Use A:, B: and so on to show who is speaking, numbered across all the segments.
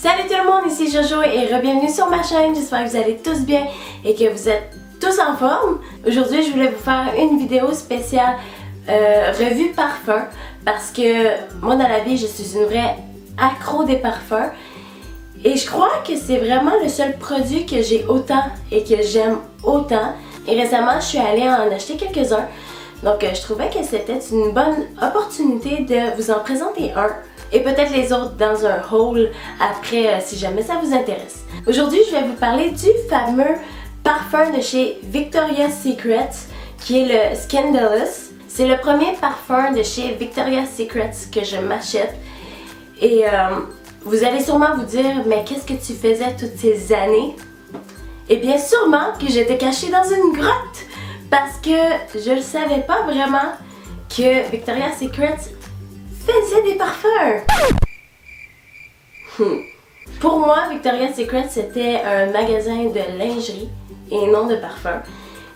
A: Salut tout le monde, ici Jojo et re-bienvenue sur ma chaîne. J'espère que vous allez tous bien et que vous êtes tous en forme. Aujourd'hui, je voulais vous faire une vidéo spéciale revue parfum parce que moi dans la vie, je suis une vraie accro des parfums et je crois que c'est vraiment le seul produit que j'ai autant et que j'aime autant. Et récemment, je suis allée en acheter quelques-uns. Donc, je trouvais que c'était une bonne opportunité de vous en présenter un. Et peut-être les autres dans un haul après si jamais ça vous intéresse. Aujourd'hui, je vais vous parler du fameux parfum de chez Victoria's Secret qui est le Scandalous. C'est le premier parfum de chez Victoria's Secret que je m'achète. Et vous allez sûrement vous dire, mais qu'est-ce que tu faisais toutes ces années? Eh bien sûrement que j'étais cachée dans une grotte parce que je ne savais pas vraiment que Victoria's Secret faisait des parfums. Pour moi, Victoria's Secret c'était un magasin de lingerie et non de parfums.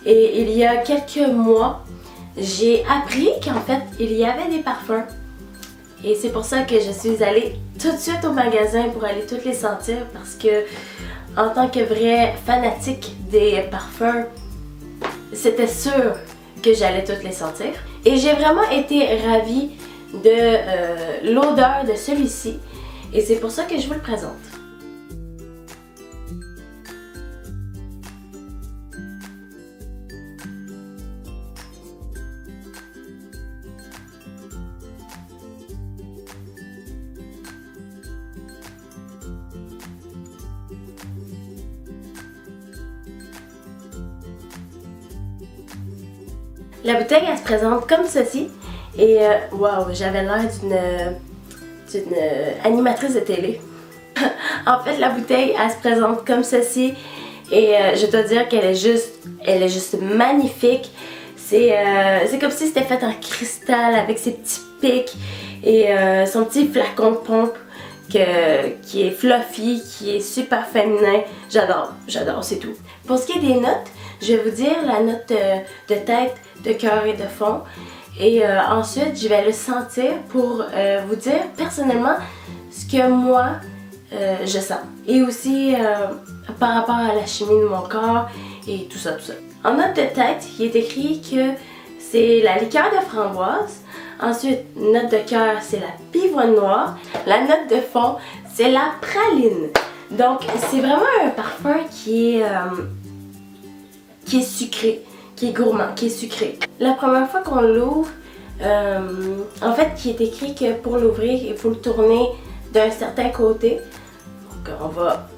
A: Et il y a quelques mois, j'ai appris qu'en fait, il y avait des parfums. Et c'est pour ça que je suis allée tout de suite au magasin pour aller toutes les sentir parce que en tant que vraie fanatique des parfums, c'était sûr que j'allais toutes les sentir. Et j'ai vraiment été ravie de l'odeur de celui-ci et c'est pour ça que je vous le présente. La bouteille, elle se présente comme ceci. Et waouh, j'avais l'air d'une animatrice de télé. En fait, la bouteille, elle se présente comme ceci. Et je dois dire qu'elle est juste magnifique. C'est comme si c'était fait en cristal avec ses petits pics et son petit flacon de pompe qui est fluffy, qui est super féminin. J'adore, c'est tout. Pour ce qui est des notes, je vais vous dire la note de tête, de cœur et de fond. Et ensuite, je vais le sentir pour vous dire personnellement ce que moi, je sens. Et aussi par rapport à la chimie de mon corps et tout ça. En note de tête, il est écrit que c'est la liqueur de framboise. Ensuite, note de cœur, c'est la pivoine noire. La note de fond, c'est la praline. Donc, c'est vraiment un parfum qui est sucré, qui est gourmand, qui est sucré. La première fois qu'on l'ouvre, en fait, il est écrit que pour l'ouvrir, il faut le tourner d'un certain côté. Donc, on va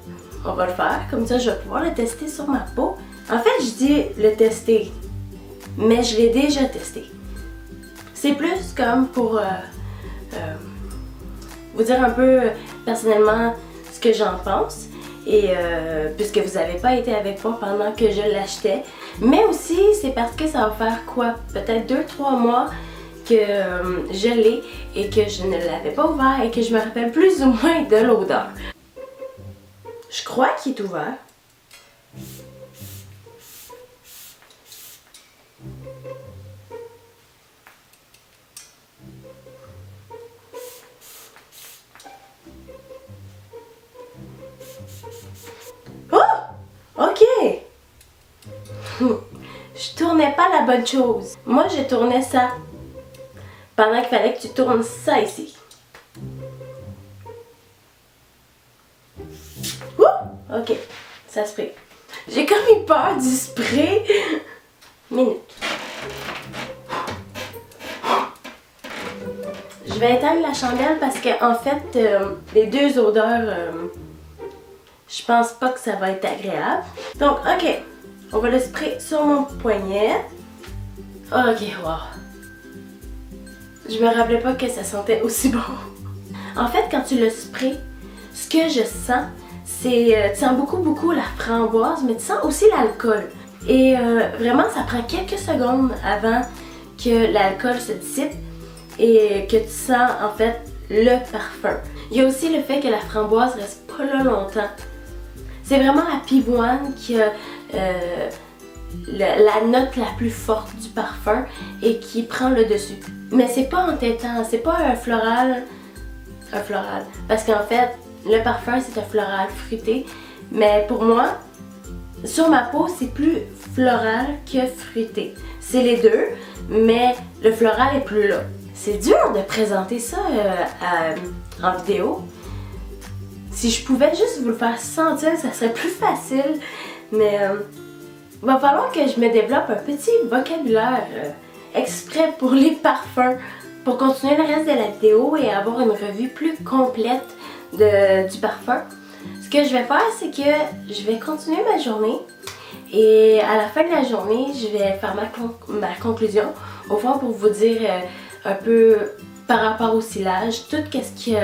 A: le faire. Comme ça, je vais pouvoir le tester sur ma peau. En fait, je dis le tester, mais je l'ai déjà testé. C'est plus comme pour vous dire un peu personnellement ce que j'en pense. Et puisque vous n'avez pas été avec moi pendant que je l'achetais. Mais aussi, c'est parce que ça va faire quoi? Peut-être 2-3 mois que je l'ai et que je ne l'avais pas ouvert et que je me rappelle plus ou moins de l'odeur. Je crois qu'il est ouvert. Ok! Je tournais pas la bonne chose. Moi, je tournais ça pendant qu'il fallait que tu tournes ça ici. Ouh! Ok, ça spray. J'ai comme eu peur du spray. Minute. Je vais éteindre la chandelle parce que en fait, les deux odeurs... je pense pas que ça va être agréable. Donc, ok. On va le sprayer sur mon poignet. Ok, wow. Je me rappelais pas que ça sentait aussi bon. En fait, quand tu le sprayes, ce que je sens, c'est... tu sens beaucoup la framboise, mais tu sens aussi l'alcool. Et vraiment, ça prend quelques secondes avant que l'alcool se dissipe et que tu sens, en fait, le parfum. Il y a aussi le fait que la framboise reste pas là longtemps. C'est vraiment la pivoine qui a la note la plus forte du parfum et qui prend le dessus. Mais c'est pas entêtant, c'est pas un floral. Parce qu'en fait, le parfum c'est un floral fruité, mais pour moi, sur ma peau c'est plus floral que fruité. C'est les deux, mais le floral est plus là. C'est dur de présenter ça en vidéo. Si je pouvais juste vous le faire sentir, ça serait plus facile, mais il va falloir que je me développe un petit vocabulaire exprès pour les parfums, pour continuer le reste de la vidéo et avoir une revue plus complète du parfum. Ce que je vais faire, c'est que je vais continuer ma journée et à la fin de la journée, je vais faire ma conclusion, au fond pour vous dire un peu par rapport au ciliage, tout qu'est-ce que...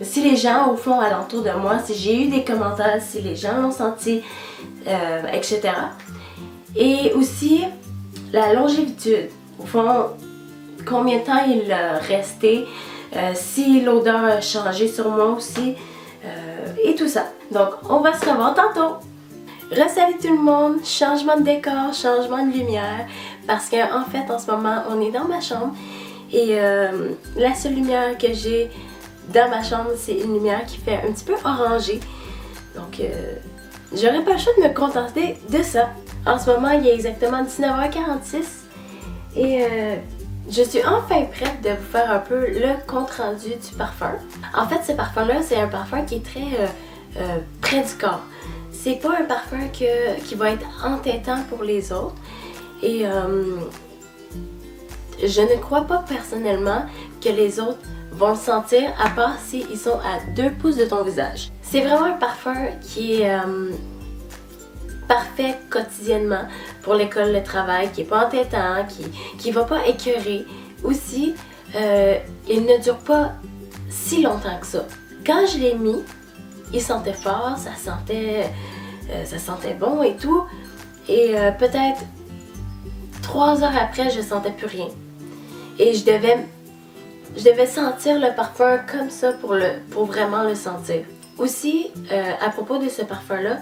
A: si les gens au fond alentour de moi, si j'ai eu des commentaires, si les gens l'ont senti, etc. Et aussi la longévité, au fond, combien de temps il a resté, si l'odeur a changé sur moi aussi, et tout ça. Donc on va se revoir tantôt. Salut tout le monde, changement de décor, changement de lumière, parce qu'en fait en ce moment on est dans ma chambre et la seule lumière que j'ai dans ma chambre c'est une lumière qui fait un petit peu orangé, donc j'aurais pas le choix de me contenter de ça. En ce moment il est exactement 19h46 et je suis enfin prête de vous faire un peu le compte rendu du parfum. En fait ce parfum là c'est un parfum qui est très près du corps. C'est pas un parfum qui va être entêtant pour les autres et je ne crois pas personnellement que les autres vont le sentir à part s'ils sont à 2 pouces de ton visage. C'est vraiment un parfum qui est parfait quotidiennement pour l'école, le travail, qui est pas entêtant, qui va pas écœurer. Aussi, il ne dure pas si longtemps que ça. Quand je l'ai mis, il sentait fort, ça sentait bon et tout. Et peut-être 3 heures après, je sentais plus rien. Et je devais sentir le parfum comme ça pour vraiment le sentir. Aussi, à propos de ce parfum-là,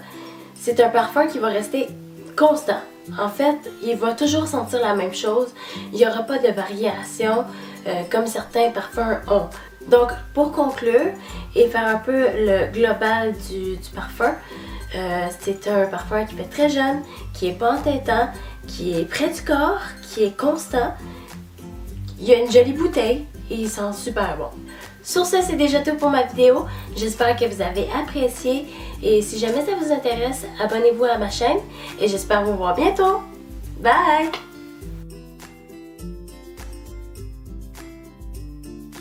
A: c'est un parfum qui va rester constant. En fait, il va toujours sentir la même chose. Il n'y aura pas de variation comme certains parfums ont. Donc, pour conclure et faire un peu le global du parfum, c'est un parfum qui fait très jeune, qui est pas entêtant, qui est près du corps, qui est constant. Il y a une jolie bouteille et il sent super bon. Sur ce, c'est déjà tout pour ma vidéo. J'espère que vous avez apprécié et si jamais ça vous intéresse, abonnez-vous à ma chaîne et j'espère vous voir bientôt. Bye!